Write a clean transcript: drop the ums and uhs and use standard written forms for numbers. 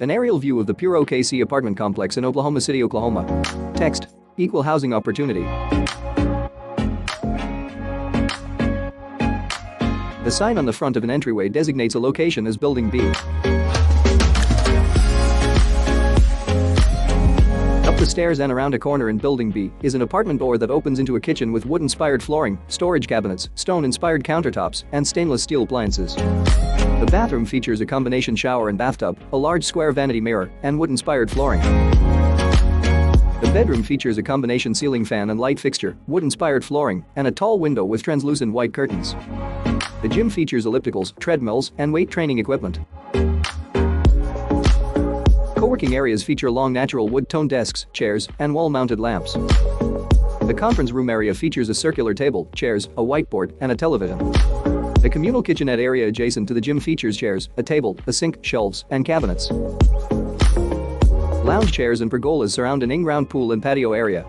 An aerial view of the Pure OKC apartment complex in Oklahoma City, Oklahoma. Text: equal housing opportunity. The sign on the front of an entryway designates a location as Building B. Up the stairs and around a corner in Building B is an apartment door that opens into a kitchen with wood-inspired flooring, storage cabinets, stone-inspired countertops, and stainless steel appliances. The bathroom features a combination shower and bathtub, a large square vanity mirror, and wood-inspired flooring. The bedroom features a combination ceiling fan and light fixture, wood-inspired flooring, and a tall window with translucent white curtains. The gym features ellipticals, treadmills, and weight training equipment. Co-working areas feature long natural wood-toned desks, chairs, and wall-mounted lamps. The conference room area features a circular table, chairs, a whiteboard, and a television. The communal kitchenette area adjacent to the gym features chairs, a table, a sink, shelves, and cabinets. Lounge chairs and pergolas surround an in-ground pool and patio area.